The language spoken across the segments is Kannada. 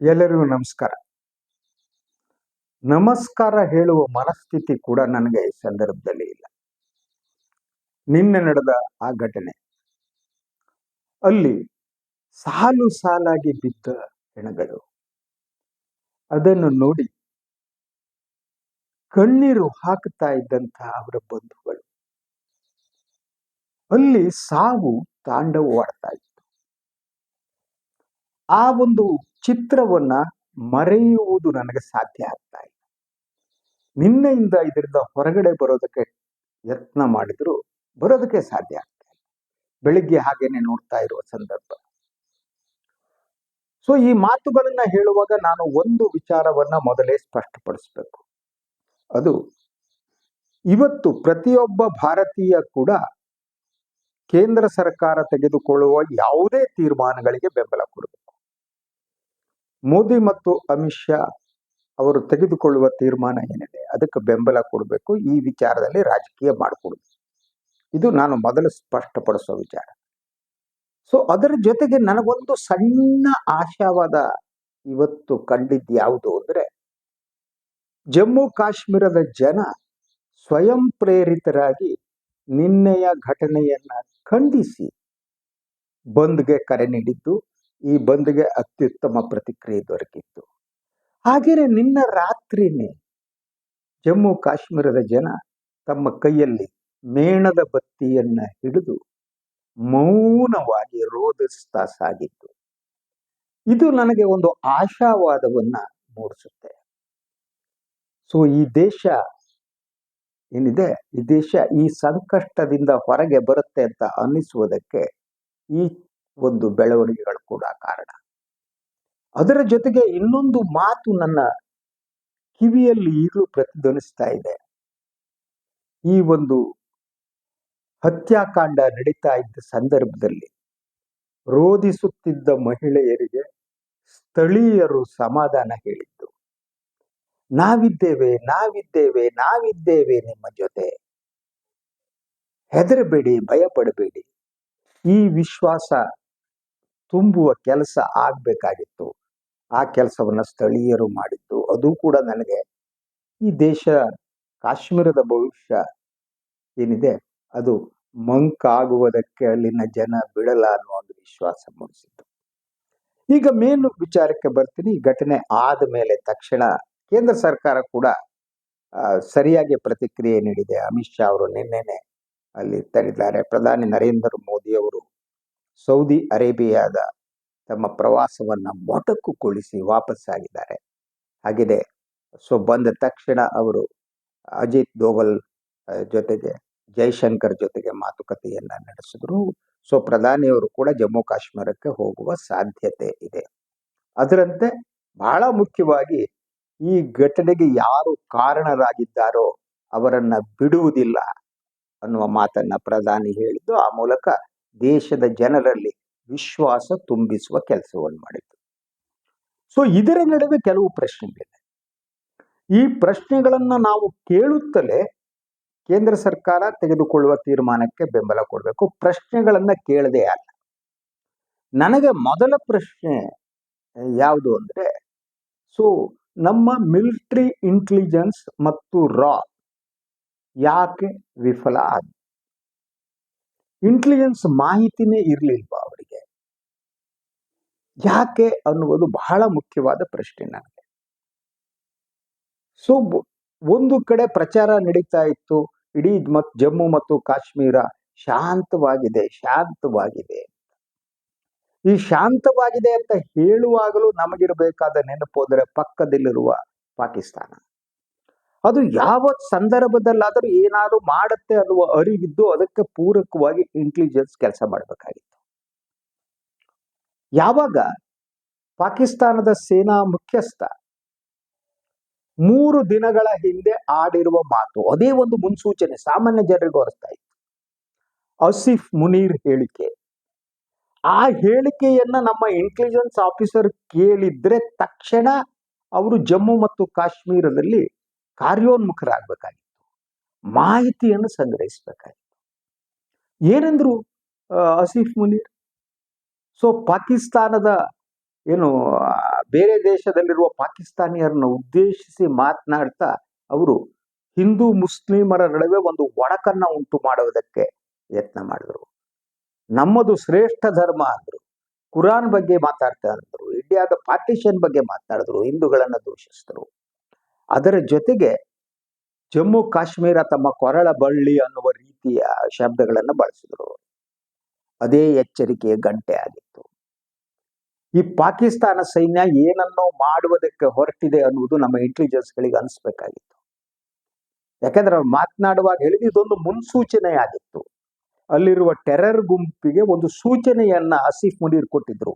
ಎಲ್ಲರಿಗೂ ನಮಸ್ಕಾರ. ನಮಸ್ಕಾರ ಹೇಳುವ ಮನಸ್ಥಿತಿ ಕೂಡ ನನಗೆ ಈ ಸಂದರ್ಭದಲ್ಲಿ ಇಲ್ಲ. ನಿನ್ನೆ ನಡೆದ ಆ ಘಟನೆ, ಅಲ್ಲಿ ಸಾಲು ಸಾಲಾಗಿ ಬಿದ್ದ ಹೆಣಗಳು, ಅದನ್ನು ನೋಡಿ ಕಣ್ಣೀರು ಹಾಕುತ್ತಾ ಇದ್ದಂತಹ ಅವರ ಬಂಧುಗಳು, ಅಲ್ಲಿ ಸಾವು ತಾಂಡವವಾಡ್ತಾ ಇತ್ತು. ಆ ಒಂದು ಚಿತ್ರವನ್ನ ಮರೆಯುವುದು ನನಗೆ ಸಾಧ್ಯ ಆಗ್ತಾ ಇಲ್ಲ. ನಿನ್ನೆಯಿಂದ ಇದರಿಂದ ಹೊರಗಡೆ ಬರೋದಕ್ಕೆ ಯತ್ನ ಮಾಡಿದ್ರು ಬರೋದಕ್ಕೆ ಸಾಧ್ಯ ಆಗ್ತಾ ಇಲ್ಲ. ಬೆಳಿಗ್ಗೆ ಹಾಗೇನೆ ನೋಡ್ತಾ ಇರುವ ಸಂದರ್ಭ. ಸೊ ಈ ಮಾತುಗಳನ್ನ ಹೇಳುವಾಗ ನಾನು ಒಂದು ವಿಚಾರವನ್ನ ಮೊದಲೇ ಸ್ಪಷ್ಟಪಡಿಸಬೇಕು. ಅದು ಇವತ್ತು ಪ್ರತಿಯೊಬ್ಬ ಭಾರತೀಯ ಕೂಡ ಕೇಂದ್ರ ಸರ್ಕಾರ ತೆಗೆದುಕೊಳ್ಳುವ ಯಾವುದೇ ತೀರ್ಮಾನಗಳಿಗೆ ಬೆಂಬಲ ಕೊಡಬೇಕು. ಮೋದಿ ಮತ್ತು ಅಮಿತ್ ಶಾ ಅವರು ತೆಗೆದುಕೊಳ್ಳುವ ತೀರ್ಮಾನ ಏನಿದೆ ಅದಕ್ಕೆ ಬೆಂಬಲ ಕೊಡಬೇಕು. ಈ ವಿಚಾರದಲ್ಲಿ ರಾಜಕೀಯ ಮಾಡಿಕೊಡುದು, ಇದು ನಾನು ಮೊದಲು ಸ್ಪಷ್ಟಪಡಿಸೋ ವಿಚಾರ. ಸೊ ಅದರ ಜೊತೆಗೆ ನನಗೊಂದು ಸಣ್ಣ ಆಶಾವಾದ ಇವತ್ತು ಕಂಡಿದ್ದು ಯಾವುದು ಅಂದ್ರೆ, ಜಮ್ಮು ಕಾಶ್ಮೀರದ ಜನ ಸ್ವಯಂ ಪ್ರೇರಿತರಾಗಿ ನಿನ್ನೆಯ ಘಟನೆಯನ್ನ ಖಂಡಿಸಿ ಬಂದ್ಗೆ ಕರೆ ನೀಡಿದ್ದು, ಈ ಬಂದ್ಗೆ ಅತ್ಯುತ್ತಮ ಪ್ರತಿಕ್ರಿಯೆ ದೊರಕಿತ್ತು. ಹಾಗೆಯೇ ನಿನ್ನ ರಾತ್ರಿನೇ ಜಮ್ಮು ಕಾಶ್ಮೀರದ ಜನ ತಮ್ಮ ಕೈಯಲ್ಲಿ ಮೇಣದ ಬತ್ತಿಯನ್ನ ಹಿಡಿದು ಮೌನವಾಗಿ ರೋದಿಸ್ತಾ ಸಾಗಿತ್ತು. ಇದು ನನಗೆ ಒಂದು ಆಶಾವಾದವನ್ನ ಮೂಡಿಸುತ್ತೆ. ಸೊ ಈ ದೇಶ ಏನಿದೆ, ಈ ದೇಶ ಈ ಸಂಕಷ್ಟದಿಂದ ಹೊರಗೆ ಬರುತ್ತೆ ಅಂತ ಅನ್ನಿಸುವುದಕ್ಕೆ ಈ ಒಂದು ಬೆಳವಣಿಗೆಗಳು ಕೂಡ ಕಾರಣ. ಅದರ ಜೊತೆಗೆ ಇನ್ನೊಂದು ಮಾತು ನನ್ನ ಕಿವಿಯಲ್ಲಿ ಈಗಲೂ ಪ್ರತಿಧ್ವನಿಸ್ತಾ ಇದೆ. ಈ ಒಂದು ಹತ್ಯಾಕಾಂಡ ನಡೀತಾ ಇದ್ದ ಸಂದರ್ಭದಲ್ಲಿ ರೋಧಿಸುತ್ತಿದ್ದ ಮಹಿಳೆಯರಿಗೆ ಸ್ಥಳೀಯರು ಸಮಾಧಾನ ಹೇಳಿದ್ದು, ನಾವಿದ್ದೇವೆ ನಾವಿದ್ದೇವೆ ನಾವಿದ್ದೇವೆ ನಿಮ್ಮ ಜೊತೆ, ಹೆದರಬೇಡಿ, ಭಯಪಡಬೇಡಿ. ಈ ವಿಶ್ವಾಸ ತುಂಬುವ ಕೆಲಸ ಆಗ್ಬೇಕಾಗಿತ್ತು. ಆ ಕೆಲಸವನ್ನ ಸ್ಥಳೀಯರು ಮಾಡಿದ್ದು, ಅದು ಕೂಡ ನನಗೆ ಈ ದೇಶ ಕಾಶ್ಮೀರದ ಭವಿಷ್ಯ ಏನಿದೆ ಅದು ಮಂಕಾಗುವುದಕ್ಕೆ ಅಲ್ಲಿನ ಜನ ಬಿಡಲ್ಲ ಅನ್ನೋ ಒಂದು ವಿಶ್ವಾಸ ಮೂಡಿಸಿತ್ತು. ಈಗ ಮೇನ್ ವಿಚಾರಕ್ಕೆ ಬರ್ತೀನಿ. ಈ ಘಟನೆ ಆದ ಮೇಲೆ ತಕ್ಷಣ ಕೇಂದ್ರ ಸರ್ಕಾರ ಕೂಡ ಸರಿಯಾಗಿ ಪ್ರತಿಕ್ರಿಯೆ ನೀಡಿದೆ. ಅಮಿತ್ ಶಾ ಅವರು ನಿನ್ನೆನೆ ಅಲ್ಲಿ ತೆರಳಿದ್ದಾರೆ. ಪ್ರಧಾನಿ ನರೇಂದ್ರ ಮೋದಿ ಅವರು ಸೌದಿ ಅರೇಬಿಯಾದ ತಮ್ಮ ಪ್ರವಾಸವನ್ನ ಮೊಟಕುಗೊಳಿಸಿ ವಾಪಸ್ಸಾಗಿದ್ದಾರೆ. ಹಾಗಿದೆ. ಸೊ ಬಂದ ತಕ್ಷಣ ಅವರು ಅಜಿತ್ ದೋವಲ್ ಜೊತೆಗೆ ಜೈಶಂಕರ್ ಜೊತೆಗೆ ಮಾತುಕತೆಯನ್ನ ನಡೆಸಿದ್ರು. ಸೊ ಪ್ರಧಾನಿಯವರು ಕೂಡ ಜಮ್ಮು ಕಾಶ್ಮೀರಕ್ಕೆ ಹೋಗುವ ಸಾಧ್ಯತೆ ಇದೆ. ಅದರಂತೆ ಬಹಳ ಮುಖ್ಯವಾಗಿ ಈ ಘಟನೆಗೆ ಯಾರು ಕಾರಣರಾಗಿದ್ದಾರೋ ಅವರನ್ನ ಬಿಡುವುದಿಲ್ಲ ಅನ್ನುವ ಮಾತನ್ನ ಪ್ರಧಾನಿ ಹೇಳಿದ್ದು, ಆ ಮೂಲಕ ದೇಶದ ಜನರಲ್ಲಿ ವಿಶ್ವಾಸ ತುಂಬಿಸುವ ಕೆಲಸವನ್ನು ಮಾಡಿತು. ಸೊ ಇದರ ನಡುವೆ ಕೆಲವು ಪ್ರಶ್ನೆಗಳಿವೆ. ಈ ಪ್ರಶ್ನೆಗಳನ್ನ ನಾವು ಕೇಳುತ್ತಲೇ ಕೇಂದ್ರ ಸರ್ಕಾರ ತೆಗೆದುಕೊಳ್ಳುವ ತೀರ್ಮಾನಕ್ಕೆ ಬೆಂಬಲ ಕೊಡಬೇಕು. ಪ್ರಶ್ನೆಗಳನ್ನ ಕೇಳದೆ ಅಲ್ಲ. ನನಗೆ ಮೊದಲ ಪ್ರಶ್ನೆ ಯಾವುದು ಅಂದ್ರೆ, ಸೊ ನಮ್ಮ ಮಿಲಿಟರಿ ಇಂಟೆಲಿಜೆನ್ಸ್ ಮತ್ತು ರಾ ಯಾಕೆ ವಿಫಲ ಆದ? ಇಂಟೆಲಿಜೆನ್ಸ್ ಮಾಹಿತಿನೇ ಇರಲಿಲ್ವಾ ಅವರಿಗೆ? ಯಾಕೆ ಅನ್ನುವುದು ಬಹಳ ಮುಖ್ಯವಾದ ಪ್ರಶ್ನೆ ನನಗೆ. ಸೊ ಒಂದು ಕಡೆ ಪ್ರಚಾರ ನಡೀತಾ ಇತ್ತು, ಇಡೀ ಜಮ್ಮು ಮತ್ತು ಕಾಶ್ಮೀರ ಶಾಂತವಾಗಿದೆ ಶಾಂತವಾಗಿದೆ. ಈ ಶಾಂತವಾಗಿದೆ ಅಂತ ಹೇಳುವಾಗಲೂ ನಮಗಿರಬೇಕಾದ ನೆನಪು ಅಂದರೆ ಪಕ್ಕದಲ್ಲಿರುವ ಪಾಕಿಸ್ತಾನ. ಅದು ಯಾವ ಸಂದರ್ಭದಲ್ಲಾದರೂ ಏನಾದರೂ ಮಾಡುತ್ತೆ ಅನ್ನುವ ಅರಿವಿದ್ದು ಅದಕ್ಕೆ ಪೂರಕವಾಗಿ ಇಂಟೆಲಿಜೆನ್ಸ್ ಕೆಲಸ ಮಾಡಬೇಕಾಗಿತ್ತು. ಯಾವಾಗ ಪಾಕಿಸ್ತಾನದ ಸೇನಾ ಮುಖ್ಯಸ್ಥ 3 ದಿನಗಳ ಹಿಂದೆ ಆಡಿರುವ ಮಾತು, ಅದೇ ಒಂದು ಮುನ್ಸೂಚನೆ ಸಾಮಾನ್ಯ ಜನರಿಗೂ ಅರ್ಥ ಇತ್ತು. ಆಸಿಫ್ ಮುನೀರ್ ಹೇಳಿಕೆ, ಆ ಹೇಳಿಕೆಯನ್ನ ನಮ್ಮ ಇಂಟೆಲಿಜೆನ್ಸ್ ಆಫೀಸರ್ ಕೇಳಿದ್ರೆ ತಕ್ಷಣ ಅವರು ಜಮ್ಮು ಮತ್ತು ಕಾಶ್ಮೀರದಲ್ಲಿ ಕಾರ್ಯೋನ್ಮುಖರಾಗಬೇಕಾಗಿತ್ತು, ಮಾಹಿತಿಯನ್ನು ಸಂಗ್ರಹಿಸಬೇಕಾಗಿತ್ತು. ಏನಂದ್ರು ಆಸಿಫ್ ಮುನೀರ್? ಸೊ ಪಾಕಿಸ್ತಾನದ ಏನು ಬೇರೆ ದೇಶದಲ್ಲಿರುವ ಪಾಕಿಸ್ತಾನಿಯರನ್ನು ಉದ್ದೇಶಿಸಿ ಮಾತನಾಡ್ತಾ ಅವರು ಹಿಂದೂ ಮುಸ್ಲಿಮರ ನಡುವೆ ಒಂದು ಒಡಕನ್ನ ಉಂಟು ಮಾಡುವುದಕ್ಕೆ ಯತ್ನ ಮಾಡಿದ್ರು. ನಮ್ಮದು ಶ್ರೇಷ್ಠ ಧರ್ಮ ಅಂದ್ರು, ಕುರಾನ್ ಬಗ್ಗೆ ಮಾತಾಡ್ತಾ ಅಂದ್ರು, ಇಂಡಿಯಾದ ಪಾರ್ಟಿಷನ್ ಬಗ್ಗೆ ಮಾತಾಡಿದ್ರು, ಹಿಂದೂಗಳನ್ನ ದೂಷಿಸಿದ್ರು. ಅದರ ಜೊತೆಗೆ ಜಮ್ಮು ಕಾಶ್ಮೀರ ತಮ್ಮ ಕೊರಳ ಬಳ್ಳಿ ಅನ್ನುವ ರೀತಿಯ ಶಬ್ದಗಳನ್ನು ಬಳಸಿದ್ರು. ಅದೇ ಎಚ್ಚರಿಕೆಯ ಗಂಟೆ ಆಗಿತ್ತು. ಈ ಪಾಕಿಸ್ತಾನ ಸೈನ್ಯ ಏನನ್ನೋ ಮಾಡುವುದಕ್ಕೆ ಹೊರಟಿದೆ ಅನ್ನುವುದು ನಮ್ಮ ಇಂಟೆಲಿಜೆನ್ಸ್ಗಳಿಗೆ ಅನಿಸ್ಬೇಕಾಗಿತ್ತು. ಯಾಕಂದ್ರೆ ಅವ್ರು ಮಾತನಾಡುವಾಗ ಹೇಳಿದ ಇದೊಂದು ಮುನ್ಸೂಚನೆ ಆಗಿತ್ತು. ಅಲ್ಲಿರುವ ಟೆರರ್ ಗುಂಪಿಗೆ ಒಂದು ಸೂಚನೆಯನ್ನ ಆಸಿಫ್ ಮುನೀರ್ ಕೊಟ್ಟಿದ್ರು.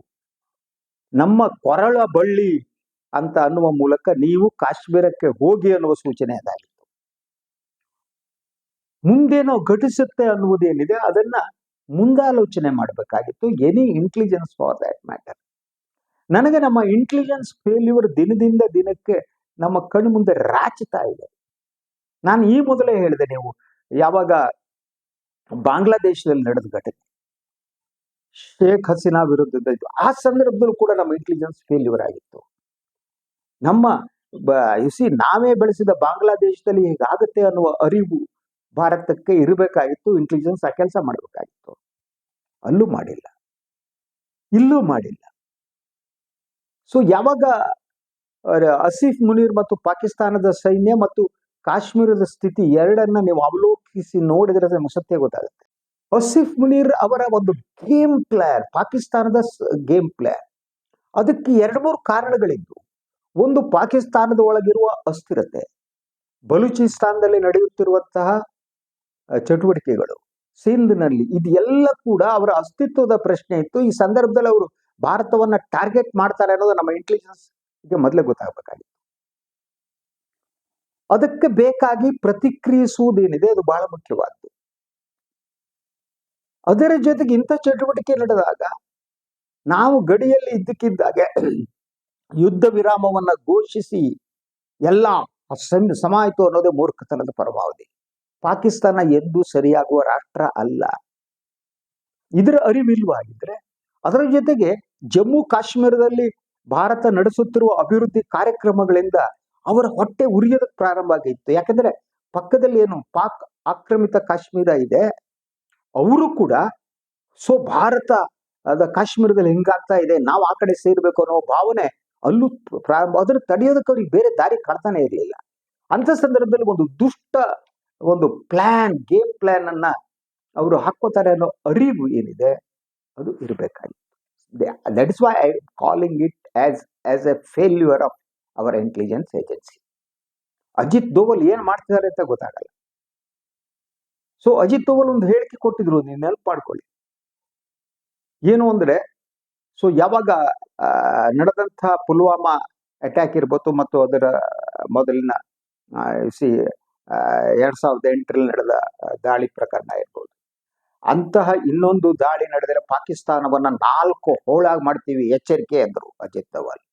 ನಮ್ಮ ಕೊರಳ ಬಳ್ಳಿ ಅಂತ ಅನ್ನುವ ಮೂಲಕ ನೀವು ಕಾಶ್ಮೀರಕ್ಕೆ ಹೋಗಿ ಅನ್ನುವ ಸೂಚನೆ ಅದಾಗಿತ್ತು. ಮುಂದೇನೋ ಘಟಿಸುತ್ತೆ ಅನ್ನುವುದೇನಿದೆ ಅದನ್ನ ಮುಂದಾಲೋಚನೆ ಮಾಡಬೇಕಾಗಿತ್ತು. Any intelligence for that matter. ನನಗೆ ನಮ್ಮ ಇಂಟೆಲಿಜೆನ್ಸ್ ಫೇಲ್ಯೂರ್ ದಿನದಿಂದ ದಿನಕ್ಕೆ ನಮ್ಮ ಕಣ್ಣು ಮುಂದೆ ರಾಚುತ್ತಾ ಇದೆ. ನಾನು ಈ ಮೊದಲೇ ಹೇಳಿದೆ, ನೀವು ಯಾವಾಗ ಬಾಂಗ್ಲಾದೇಶದಲ್ಲಿ ನಡೆದ ಘಟನೆ ಶೇಖ್ ಹಸೀನಾ ವಿರುದ್ಧದ ಇತ್ತು, ಆ ಸಂದರ್ಭದಲ್ಲೂ ಕೂಡ ನಮ್ಮ ಇಂಟೆಲಿಜೆನ್ಸ್ ಫೇಲ್ಯೂರ್ ಆಗಿತ್ತು. ನಮ್ಮ ನಾವೇ ಬೆಳೆಸಿದ ಬಾಂಗ್ಲಾದೇಶದಲ್ಲಿ ಹೀಗಾಗುತ್ತೆ ಅನ್ನುವ ಅರಿವು ಭಾರತಕ್ಕೆ ಇರಬೇಕಾಗಿತ್ತು. ಇಂಟೆಲಿಜೆನ್ಸ್ ಆ ಕೆಲಸ ಮಾಡಬೇಕಾಗಿತ್ತು. ಅಲ್ಲೂ ಮಾಡಿಲ್ಲ, ಇಲ್ಲೂ ಮಾಡಿಲ್ಲ. ಸೊ ಯಾವಾಗ ಆಸಿಫ್ ಮುನೀರ್ ಮತ್ತು ಪಾಕಿಸ್ತಾನದ ಸೈನ್ಯ ಮತ್ತು ಕಾಶ್ಮೀರದ ಸ್ಥಿತಿ ಎರಡನ್ನ ನೀವು ಅವಲೋಕಿಸಿ ನೋಡಿದ್ರೆ ಸತ್ಯ ಗೊತ್ತಾಗುತ್ತೆ. ಆಸಿಫ್ ಮುನೀರ್ ಅವರ ಒಂದು ಗೇಮ್ ಪ್ಲಾನ್, ಪಾಕಿಸ್ತಾನದ ಗೇಮ್ ಪ್ಲಾನ್, ಅದಕ್ಕೆ 2-3 ಕಾರಣಗಳಿದ್ದು. ಒಂದು, ಪಾಕಿಸ್ತಾನದ ಒಳಗಿರುವ ಅಸ್ಥಿರತೆ, ಬಲೂಚಿಸ್ತಾನದಲ್ಲಿ ನಡೆಯುತ್ತಿರುವಂತಹ ಚಟುವಟಿಕೆಗಳು, ಸಿಂಧ್ನಲ್ಲಿ, ಇದೆಲ್ಲ ಕೂಡ ಅವರ ಅಸ್ತಿತ್ವದ ಪ್ರಶ್ನೆ ಇತ್ತು. ಈ ಸಂದರ್ಭದಲ್ಲಿ ಅವರು ಭಾರತವನ್ನ ಟಾರ್ಗೆಟ್ ಮಾಡ್ತಾರೆ ಅನ್ನೋದು ನಮ್ಮ ಇಂಟೆಲಿಜೆನ್ಸ್ಗೆ ಮೊದಲೇ ಗೊತ್ತಾಗಬೇಕಾಗಿತ್ತು. ಅದಕ್ಕೆ ಬೇಕಾಗಿ ಪ್ರತಿಕ್ರಿಯಿಸುವುದೇನಿದೆ ಅದು ಬಹಳ ಮುಖ್ಯವಾದ್ದು. ಅದರ ಜೊತೆಗೆ ಇಂಥ ಚಟುವಟಿಕೆ ನಡೆದಾಗ ನಾವು ಗಡಿಯಲ್ಲಿ ಇದ್ದಕ್ಕಿದ್ದಾಗೆ ಯುದ್ಧ ವಿರಾಮವನ್ನ ಘೋಷಿಸಿ ಎಲ್ಲ ಸಮ ಆಯ್ತು ಅನ್ನೋದೇ ಮೂರ್ಖತನದ ಪರಮಾವಧಿ. ಪಾಕಿಸ್ತಾನ ಎಂದೂ ಸರಿಯಾಗುವ ರಾಷ್ಟ್ರ ಅಲ್ಲ. ಇದರ ಅರಿವಿಲ್ವಾಗಿದ್ರೆ ಅದರ ಜೊತೆಗೆ ಜಮ್ಮು ಕಾಶ್ಮೀರದಲ್ಲಿ ಭಾರತ ನಡೆಸುತ್ತಿರುವ ಅಭಿವೃದ್ಧಿ ಕಾರ್ಯಕ್ರಮಗಳಿಂದ ಅವರ ಹೊಟ್ಟೆ ಉರಿಯೋದಕ್ಕೆ ಪ್ರಾರಂಭ ಆಗಿತ್ತು. ಯಾಕಂದ್ರೆ ಪಕ್ಕದಲ್ಲಿ ಏನು ಪಾಕ್ ಆಕ್ರಮಿತ ಕಾಶ್ಮೀರ ಇದೆ, ಅವರು ಕೂಡ ಭಾರತ ಕಾಶ್ಮೀರದಲ್ಲಿ ಹಿಂಗಾಗ್ತಾ ಇದೆ, ನಾವು ಆ ಕಡೆ ಸೇರ್ಬೇಕು ಅನ್ನೋ ಭಾವನೆ ಅಲ್ಲೂ ಪ್ರಾರಂಭ. ಅದನ್ನು ತಡೆಯೋದಕ್ಕೆ ಅವ್ರಿಗೆ ಬೇರೆ ದಾರಿ ಕಾಣ್ತಾನೆ ಇರಲಿಲ್ಲ. ಅಂತ ಸಂದರ್ಭದಲ್ಲಿ ಒಂದು ದುಷ್ಟ ಒಂದು ಗೇಮ್ ಪ್ಲಾನ್ ಅನ್ನ ಅವರು ಹಾಕೋತಾರೆ ಅನ್ನೋ ಅರಿವು ಏನಿದೆ ಅದು ಇರಬೇಕಾಗಿತ್ತು. That is why I calling it as a failure of our intelligence agency. Ajit Doval ಏನ್ ಮಾಡ್ತಿದ್ದಾರೆ ಅಂತ ಗೊತ್ತಾಗಲ್ಲ. ಸೊ ಅಜಿತ್ ದೋವಲ್ ಒಂದು ಹೇಳಿಕೆ ಕೊಟ್ಟಿದ್ರು, ನೀವು ನೆನಪು ಮಾಡ್ಕೊಳ್ಳಿ. ಏನು ಅಂದ್ರೆ, ಸೊ ಯಾವಾಗ ನಡೆದಂತ ಪುಲ್ವಾಮಾ ಅಟ್ಯಾಕ್ ಇರ್ಬೋದು ಮತ್ತು ಅದರ ಮೊದಲಿನ 2008ರಲ್ಲಿ ನಡೆದ ದಾಳಿ ಪ್ರಕರಣ ಇರ್ಬೋದು, ಅಂತಹ ಇನ್ನೊಂದು ದಾಳಿ ನಡೆದರೆ ಪಾಕಿಸ್ತಾನವನ್ನ 4 ಹೋಳಾಗಿ ಮಾಡ್ತೀವಿ, ಎಚ್ಚರಿಕೆ ಎಂದರು ಅಜಿತ್ ದೋವಲ್.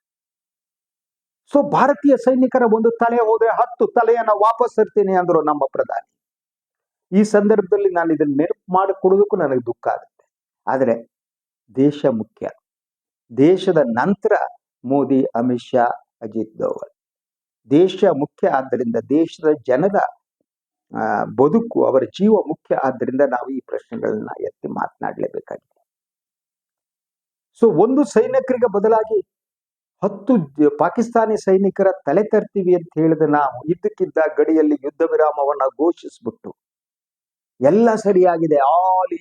ಸೊ ಭಾರತೀಯ ಸೈನಿಕರ ಒಂದು ತಲೆ ಹೋದ್ರೆ 10 ತಲೆಯನ್ನ ವಾಪಸ್ ತರ್ತೀನಿ ಅಂದ್ರು ನಮ್ಮ ಪ್ರಧಾನಿ. ಈ ಸಂದರ್ಭದಲ್ಲಿ ನಾನು ಇದನ್ನ ನೆನಪು ಮಾಡಿಕೊಡೋದಕ್ಕೂ ನನಗೆ ದುಃಖ ಆಗುತ್ತೆ. ಆದರೆ ದೇಶ ಮುಖ್ಯ. ದೇಶದ ನಂತರ ಮೋದಿ, ಅಮಿತ್ ಶಾ, ಅಜಿತ್ ದೋವಲ್. ದೇಶ ಮುಖ್ಯ ಆದ್ದರಿಂದ, ದೇಶದ ಜನರ ಬದುಕು, ಅವರ ಜೀವ ಮುಖ್ಯ ಆದ್ದರಿಂದ ನಾವು ಈ ಪ್ರಶ್ನೆಗಳನ್ನ ಎತ್ತಿ ಮಾತನಾಡಲೇಬೇಕಾಗಿದೆ. ಸೊ ಒಂದು ಸೈನಿಕರಿಗೆ ಬದಲಾಗಿ 10 ಪಾಕಿಸ್ತಾನಿ ಸೈನಿಕರ ತಲೆ ತರ್ತೀವಿ ಅಂತ ಹೇಳಿದ ನಾವು ಇದ್ದಕ್ಕಿದ್ದ ಗಡಿಯಲ್ಲಿ ಯುದ್ಧ ವಿರಾಮವನ್ನ ಘೋಷಿಸ್ಬಿಟ್ಟು ಎಲ್ಲ ಸರಿಯಾಗಿದೆ, ಆಲ್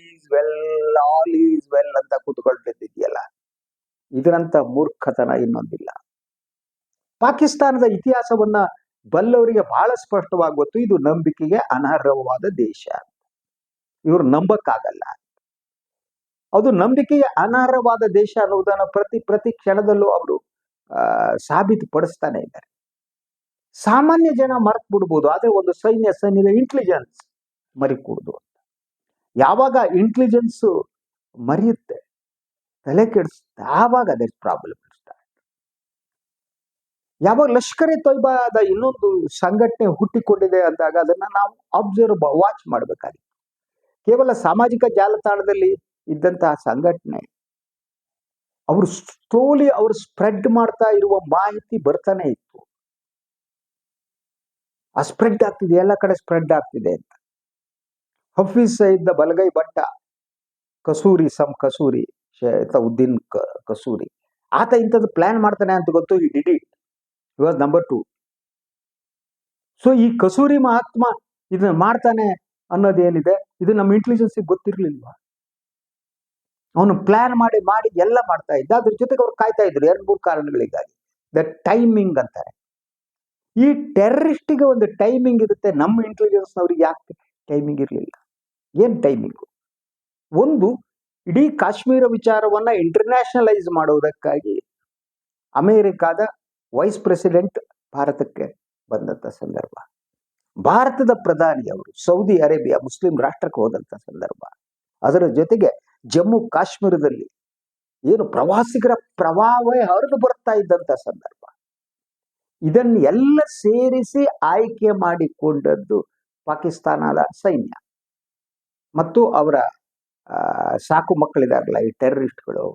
ಈಸ್ ವೆಲ್ ಅಂತ ಕೂತ್ಕೊಳ್ತಿದ್ಯಲ್ಲ, ಇದರಂತ ಮೂರ್ಖತನ ಇನ್ನೊಂದಿಲ್ಲ. ಪಾಕಿಸ್ತಾನದ ಇತಿಹಾಸವನ್ನ ಬಲ್ಲವರಿಗೆ ಬಹಳ ಸ್ಪಷ್ಟವಾಗಿ ಗೊತ್ತು. ಇದು ನಂಬಿಕೆಗೆ ಅನರ್ಹವಾದ ದೇಶ. ಇವರು ನಂಬಕ್ಕಾಗಲ್ಲ. ಅದು ನಂಬಿಕೆಗೆ ಅನರ್ಹವಾದ ದೇಶ ಅನ್ನುವುದನ್ನು ಪ್ರತಿ ಕ್ಷಣದಲ್ಲೂ ಅವರು ಸಾಬೀತುಪಡಿಸ್ತಾನೆ ಇದ್ದಾರೆ. ಸಾಮಾನ್ಯ ಜನ ಮರೆತು ಬಿಡ್ಬೋದು, ಆದ್ರೆ ಒಂದು ಸೈನ್ಯದ ಇಂಟೆಲಿಜೆನ್ಸ್ ಮರಿಕೂಡುದು ಅಂತ. ಯಾವಾಗ ಇಂಟೆಲಿಜೆನ್ಸ್ ಮರೆಯುತ್ತೆ, ತಲೆ ಕೆಡಿಸುತ್ತೆ, ಆವಾಗ ಅದೇ ಪ್ರಾಬ್ಲಮ್ ಸ್ಟಾರ್ಟ್. ಯಾವಾಗ ಲಷ್ಕರ್ ಎ ತೊಯ್ಬಾದ ಇನ್ನೊಂದು ಸಂಘಟನೆ ಹುಟ್ಟಿಕೊಂಡಿದೆ ಅಂದಾಗ ಅದನ್ನ ನಾವು ವಾಚ್ ಮಾಡಬೇಕಾಗಿತ್ತು. ಕೇವಲ ಸಾಮಾಜಿಕ ಜಾಲತಾಣದಲ್ಲಿ ಇದ್ದಂತಹ ಸಂಘಟನೆ ಅವರು ಸ್ಲೋಲಿ ಅವರು ಸ್ಪ್ರೆಡ್ ಮಾಡ್ತಾ ಇರುವ ಮಾಹಿತಿ ಬರ್ತಾನೆ ಇತ್ತು. ಆ ಸ್ಪ್ರೆಡ್ ಆಗ್ತಿದೆ, ಎಲ್ಲ ಕಡೆ ಸ್ಪ್ರೆಡ್ ಆಗ್ತಿದೆ ಅಂತ. ಹಫೀಜ್ ಸಯೀದ್ ಬಲಗೈ ಭಟ್ಟ, ಕಸೂರಿ ಉದ್ದೀನ್ ಕಸೂರಿ, ಆತ ಇಂಥದ್ದು ಪ್ಲಾನ್ ಮಾಡ್ತಾನೆ ಅಂತ ಗೊತ್ತು. ಈ did it, was number 2. So ಈ ಕಸೂರಿ ಮಹಾತ್ಮ ಇದನ್ನ ಮಾಡ್ತಾನೆ ಅನ್ನೋದೇನಿದೆ, ಇದು ನಮ್ಮ ಇಂಟೆಲಿಜೆನ್ಸ್ ಗೊತ್ತಿರ್ಲಿಲ್ವಾ? ಅವನು ಪ್ಲಾನ್ ಮಾಡಿ ಎಲ್ಲ ಮಾಡ್ತಾ ಇದ್ದ. ಅದ್ರ ಜೊತೆಗೆ ಅವ್ರು ಕಾಯ್ತಾ ಇದ್ರು 2-3 ಕಾರಣಗಳಿಗಾಗಿ. ದ ಟೈಮಿಂಗ್ ಅಂತಾರೆ. ಈ ಟೆರರಿಸ್ಟಿಗೆ ಒಂದು ಟೈಮಿಂಗ್ ಇರುತ್ತೆ, ನಮ್ಮ ಇಂಟೆಲಿಜೆನ್ಸ್ನವ್ರಿಗೆ ಯಾಕೆ ಟೈಮಿಂಗ್ ಇರಲಿಲ್ಲ? ಏನ್ ಟೈಮಿಂಗು? ಒಂದು, ಇಡೀ ಕಾಶ್ಮೀರ ವಿಚಾರವನ್ನ ಇಂಟರ್ನ್ಯಾಷನಲೈಸ್ ಮಾಡುವುದಕ್ಕಾಗಿ ಅಮೆರಿಕಾದ ವೈಸ್ ಪ್ರೆಸಿಡೆಂಟ್ ಭಾರತಕ್ಕೆ ಬಂದಂತ ಸಂದರ್ಭ, ಭಾರತದ ಪ್ರಧಾನಿ ಅವರು ಸೌದಿ ಅರೇಬಿಯಾ ಮುಸ್ಲಿಂ ರಾಷ್ಟ್ರಕ್ಕೆ ಹೋದಂತ ಸಂದರ್ಭ, ಅದರ ಜೊತೆಗೆ ಜಮ್ಮು ಕಾಶ್ಮೀರದಲ್ಲಿ ಏನು ಪ್ರವಾಸಿಗರ ಪ್ರವಾಹವೇ ಹರಿದು ಬರ್ತಾ ಇದ್ದಂತ ಸಂದರ್ಭ, ಇದನ್ನೆಲ್ಲ ಸೇರಿಸಿ ಆಯ್ಕೆ ಮಾಡಿಕೊಂಡದ್ದು ಪಾಕಿಸ್ತಾನದ ಸೈನ್ಯ ಮತ್ತು ಅವರ ಸಾಕು ಮಕ್ಕಳಿದಾರಲ್ಲ ಈ ಟೆರರಿಸ್ಟ್ಗಳು.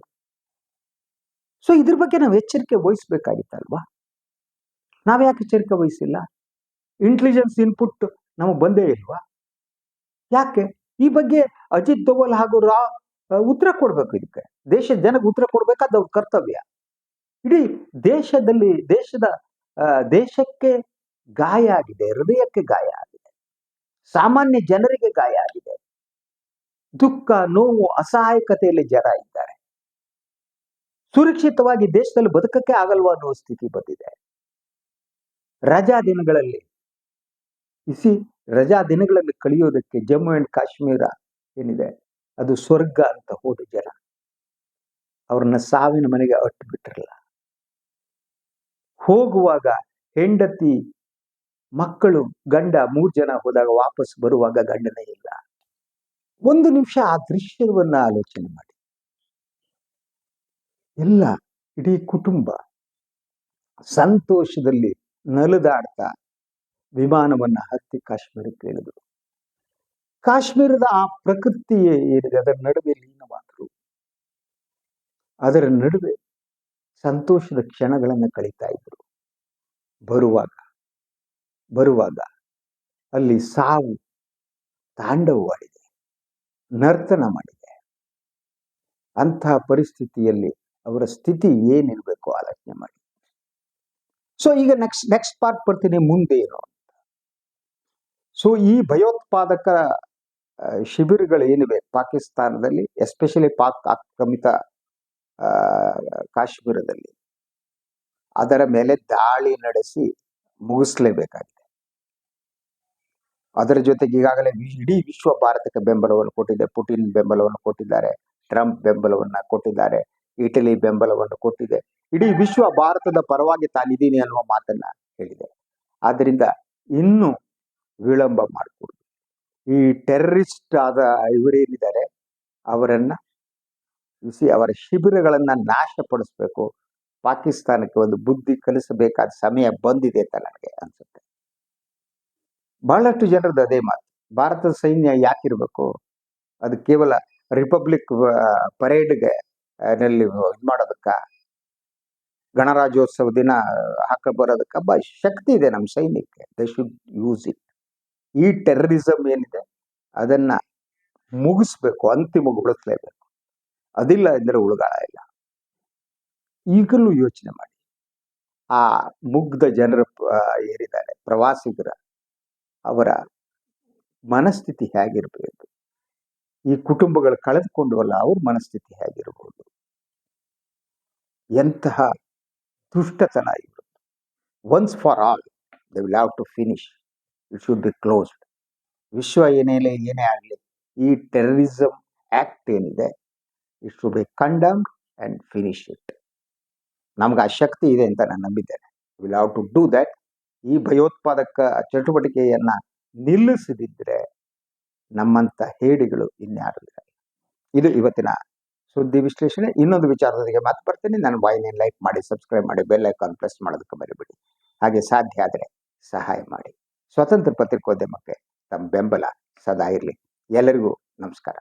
ಸೊ ಇದ್ರ ಬಗ್ಗೆ ನಾವು ಎಚ್ಚರಿಕೆ ವಹಿಸ್ಬೇಕಾಗಿತ್ತಲ್ವಾ? ನಾವ್ಯಾಕೆ ಎಚ್ಚರಿಕೆ ವಹಿಸಿಲ್ಲ? ಇಂಟೆಲಿಜೆನ್ಸ್ ಇನ್ಪುಟ್ ನಮಗೆ ಬಂದೇ ಇಲ್ವಾ? ಯಾಕೆ? ಈ ಬಗ್ಗೆ ಅಜಿತ್ ದೋವಲ್ ಹಾಗೂ ಉತ್ತರ ಕೊಡ್ಬೇಕು. ಇದಕ್ಕೆ ದೇಶದ ಜನಕ್ಕೆ ಉತ್ತರ ಕೊಡ್ಬೇಕಾದ ಅವ್ರ ಕರ್ತವ್ಯ. ಇಡೀ ದೇಶಕ್ಕೆ ಗಾಯ ಆಗಿದೆ, ಹೃದಯಕ್ಕೆ ಗಾಯ ಆಗಿದೆ, ಸಾಮಾನ್ಯ ಜನರಿಗೆ ಗಾಯ ಆಗಿದೆ, ದುಃಖ, ನೋವು, ಅಸಹಾಯಕತೆಯಲ್ಲಿ ಜನ ಇದ್ದಾರೆ. ಸುರಕ್ಷಿತವಾಗಿ ದೇಶದಲ್ಲಿ ಬದುಕಕ್ಕೆ ಆಗಲ್ವಾ ಅನ್ನೋ ಸ್ಥಿತಿ ಬಂದಿದೆ. ರಜಾ ದಿನಗಳಲ್ಲಿ ಕಳೆಯೋದಕ್ಕೆ ಜಮ್ಮು ಅಂಡ್ ಕಾಶ್ಮೀರ ಏನಿದೆ ಅದು ಸ್ವರ್ಗ ಅಂತ ಹೋದ ಜನ ಅವ್ರನ್ನ ಸಾವಿನ ಮನೆಗೆ ಅಟ್ಟು ಬಿಟ್ಟಿರಲ್ಲ. ಹೋಗುವಾಗ ಹೆಂಡತಿ, ಮಕ್ಕಳು, ಗಂಡ 3 ಜನ ಹೋದಾಗ ವಾಪಸ್ ಬರುವಾಗ ಗಂಡನೇ ಇಲ್ಲ. ಒಂದು ನಿಮಿಷ ಆ ದೃಶ್ಯವನ್ನ ಆಲೋಚನೆ ಮಾಡಿ. ಎಲ್ಲ ಇಡೀ ಕುಟುಂಬ ಸಂತೋಷದಲ್ಲಿ ನಲಿದಾಡ್ತಾ ವಿಮಾನವನ್ನ ಹತ್ತಿ ಕಾಶ್ಮೀರಕ್ಕೆ ಇಳಿದ್ರು. ಕಾಶ್ಮೀರದ ಆ ಪ್ರಕೃತಿ ಏನಿದೆ ಅದರ ನಡುವೆ ಲೀನವಾದರು. ಅದರ ನಡುವೆ ಸಂತೋಷದ ಕ್ಷಣಗಳನ್ನು ಕಳೀತಾ ಇದ್ರು. ಬರುವಾಗ ಅಲ್ಲಿ ಸಾವು ತಾಂಡವವಾಡಿದೆ, ನರ್ತನ ಮಾಡಿದೆ. ಅಂತಹ ಪರಿಸ್ಥಿತಿಯಲ್ಲಿ ಅವರ ಸ್ಥಿತಿ ಏನಿರ್ಬೇಕು ಆಲೋಚನೆ ಮಾಡಿ. ಸೊ ಈಗ ನೆಕ್ಸ್ಟ್ ಪಾರ್ಟ್ ಬರ್ತೀನಿ, ಮುಂದೆ ಏನು ಅಂತ. ಸೊ ಈ ಭಯೋತ್ಪಾದಕ ಶಿಬಿರಗಳು ಏನಿವೆ ಪಾಕಿಸ್ತಾನದಲ್ಲಿ, ಎಸ್ಪೆಷಲಿ ಪಾಕ್ ಆಕ್ರಮಿತ ಕಾಶ್ಮೀರದಲ್ಲಿ, ಅದರ ಮೇಲೆ ದಾಳಿ ನಡೆಸಿ ಮುಗಿಸ್ಲೇಬೇಕಾಗಿದೆ. ಅದರ ಜೊತೆಗೆ ಈಗಾಗಲೇ ಇಡೀ ವಿಶ್ವ ಭಾರತಕ್ಕೆ ಬೆಂಬಲವನ್ನು ಕೊಟ್ಟಿದೆ. ಪುಟಿನ್ ಬೆಂಬಲವನ್ನು ಕೊಟ್ಟಿದ್ದಾರೆ, ಟ್ರಂಪ್ ಬೆಂಬಲವನ್ನ ಕೊಟ್ಟಿದ್ದಾರೆ, ಇಟಲಿ ಬೆಂಬಲವನ್ನು ಕೊಟ್ಟಿದೆ. ಇಡೀ ವಿಶ್ವ ಭಾರತದ ಪರವಾಗಿ ತಾನಿದ್ದೀನಿ ಅನ್ನುವ ಮಾತನ್ನ ಹೇಳಿದೆ. ಆದ್ರಿಂದ ಇನ್ನೂ ವಿಳಂಬ ಮಾಡಿಕೊಡುದು. ಈ ಟೆರರಿಸ್ಟ್ ಆದ ಇವರೇನಿದ್ದಾರೆ ಅವರನ್ನ ಅವರ ಶಿಬಿರಗಳನ್ನ ನಾಶಪಡಿಸ್ಬೇಕು. ಪಾಕಿಸ್ತಾನಕ್ಕೆ ಒಂದು ಬುದ್ಧಿ ಕಲಿಸಬೇಕಾದ ಸಮಯ ಬಂದಿದೆ ಅಂತ ನನಗೆ ಅನ್ಸುತ್ತೆ. ಬಹಳಷ್ಟು ಜನರದ್ದು ಅದೇ ಮಾತು. ಭಾರತದ ಸೈನ್ಯ ಯಾಕಿರ್ಬೇಕು? ಅದು ಕೇವಲ ರಿಪಬ್ಲಿಕ್ ಪರೇಡ್ಗೆ ನಲ್ಲಿ ಇದು ಮಾಡೋದಕ್ಕ, ಗಣರಾಜ್ಯೋತ್ಸವ ದಿನ ಬರೋದಕ್ಕ ಶಕ್ತಿ ಇದೆ ನಮ್ಮ ಸೈನ್ಯಕ್ಕೆ. They should use it. ಈ ಟೆರರಿಸಂ ಏನಿದೆ ಅದನ್ನ ಮುಗಿಸ್ಬೇಕು, ಅಂತಿಮಗೊಳಿಸ್ಲೇಬೇಕು. ಅದಿಲ್ಲ ಎಂದರೆ ಉಳುಗಾಳ ಇಲ್ಲ. ಈಗಲೂ ಯೋಚನೆ ಮಾಡಿ, ಆ ಮುಗ್ಧ ಜನರ ಏನಿದ್ದಾರೆ ಪ್ರವಾಸಿಗರ, ಅವರ ಮನಸ್ಥಿತಿ ಹೇಗಿರ್ಬೇಕು? ಈ ಕುಟುಂಬಗಳು ಕಳೆದುಕೊಂಡವಲ್ಲ, ಅವ್ರ ಮನಸ್ಥಿತಿ ಹೇಗಿರ್ಬೋದು? ಎಂತಹ ದುಷ್ಟತನ ಇವರು. Once for all they will have to finish. It should be closed. ವಿಶ್ವ ಏನೇ ಆಗಲಿ, ಈ ಟೆರರಿಸಂ ಆಕ್ಟ್ ಏನಿದೆ, it should be condemned and finish it. ನಮ್ಗೆ ಆ ಶಕ್ತಿ ಇದೆ ಅಂತ ನಾನು ನಂಬಿದ್ದೇನೆ. Will have to do that. ಈ ಭಯೋತ್ಪಾದಕ ಚಟುವಟಿಕೆಯನ್ನ ನಿಲ್ಲಿಸದಿದ್ರೆ ನಮ್ಮಂತ ಹೇಡಿಗಳು ಇನ್ಯಾರು ಇಲ್ಲ. ಇದು ಇವತ್ತಿನ ಸುದ್ದಿ ವಿಶ್ಲೇಷಣೆ. ಇನ್ನೊಂದು ವಿಚಾರದೊಂದಿಗೆ ಮಾತು ಬರ್ತೀನಿ. ನನ್ನ ವಾಹಿನಿಯನ್ನು ಲೈಕ್ ಮಾಡಿ, ಸಬ್ಸ್ಕ್ರೈಬ್ ಮಾಡಿ, ಬೆಲ್ ಐಕಾನ್ ಪ್ರೆಸ್ ಮಾಡೋದಕ್ಕೆ ಮರಿಬೇಡಿ. ಹಾಗೆ ಸಾಧ್ಯ ಆದರೆ ಸಹಾಯ ಮಾಡಿ. ಸ್ವತಂತ್ರ ಪತ್ರಿಕೋದ್ಯಮಕ್ಕೆ ತಮ್ಮ ಬೆಂಬಲ ಸದಾ ಇರಲಿ. ಎಲ್ಲರಿಗೂ ನಮಸ್ಕಾರ.